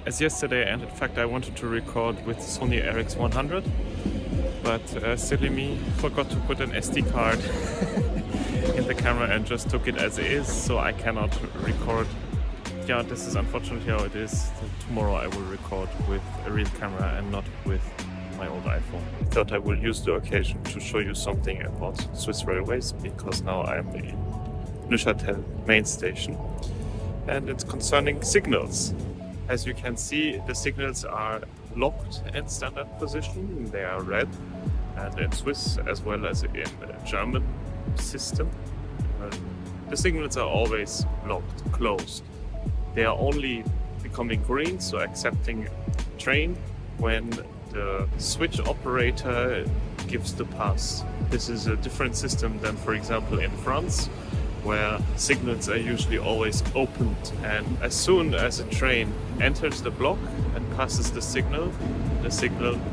as yesterday, and in fact I wanted to record with Sony RX100, but silly me forgot to put an SD card in the camera and just took it as is, so I cannot record. Yeah, this is unfortunately how it is. Tomorrow I will record with a real camera and not with my old iPhone. I thought I will use the occasion to show you something about Swiss Railways, because now I'm in Neuchâtel main station and it's concerning signals. As you can see, the signals are locked in standard position. They are red, and in Swiss as well as in the German system, the signals are always locked, closed. They are only becoming green, so accepting train, when the switch operator gives the pass. This is a different system than, for example, in France, where signals are usually always opened, and as soon as a train enters the block and passes the signal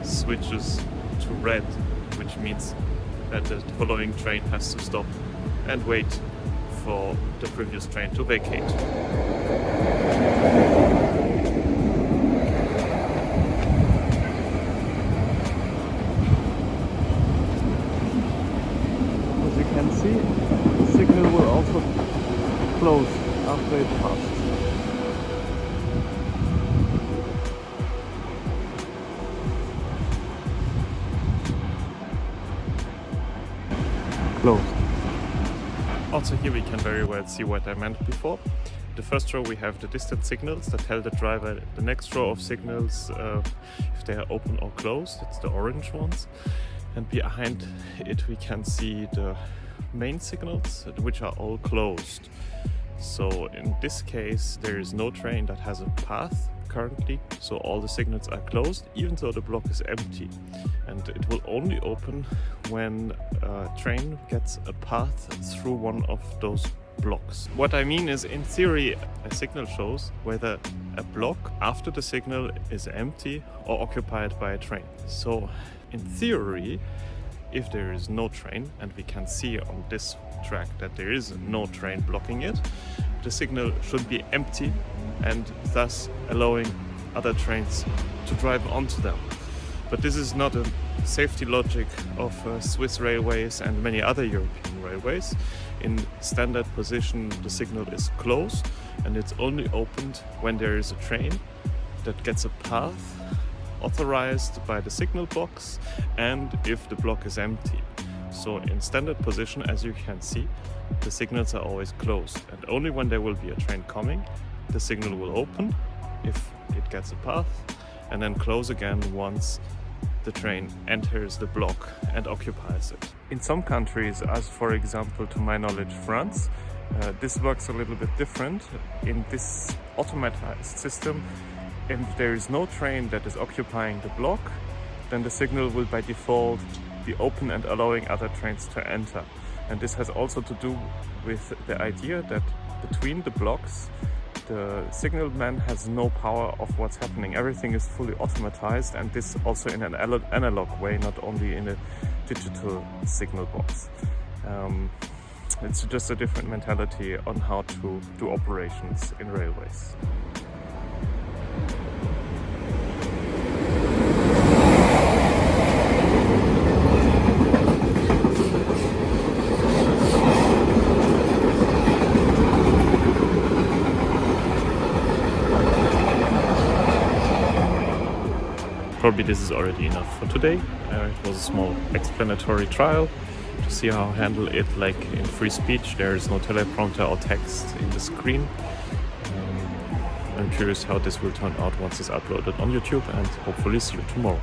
switches to red, which means that the following train has to stop and wait for the previous train to vacate. As you can see, the signal will also close after it passes. Closed. Also here we can very well see what I meant before. The first row we have the distant signals that tell the driver the next row of signals if they are open or closed. It's the orange ones. And behind it we can see the main signals, which are all closed. So in this case there is no train that has a path currently, so all the signals are closed even though the block is empty, and it will only open when a train gets a path through one of those blocks. What I mean is, in theory, a signal shows whether a block after the signal is empty or occupied by a train. So in theory, if there is no train, and we can see on this track that there is no train blocking it, the signal should be empty and thus allowing other trains to drive onto them. But this is not a safety logic of Swiss railways and many other European railways. In standard position, the signal is closed and it's only opened when there is a train that gets a path authorized by the signal box and if the block is empty. So in standard position, as you can see, the signals are always closed, and only when there will be a train coming, the signal will open if it gets a path, and then close again once the train enters the block and occupies it. In some countries, as for example, to my knowledge, France, this works a little bit different. In this automatized system, if there is no train that is occupying the block, then the signal will by default be open and allowing other trains to enter. And this has also to do with the idea that between the blocks, the signalman has no power of what's happening. Everything is fully automatized, and this also in an analog way, not only in a digital signal box. It's just a different mentality on how to do operations in railways. Probably this is already enough for today. It was a small explanatory trial to see how I handle it like in free speech. There is no teleprompter or text in the screen. I'm curious how this will turn out once it's uploaded on YouTube, and hopefully see you tomorrow.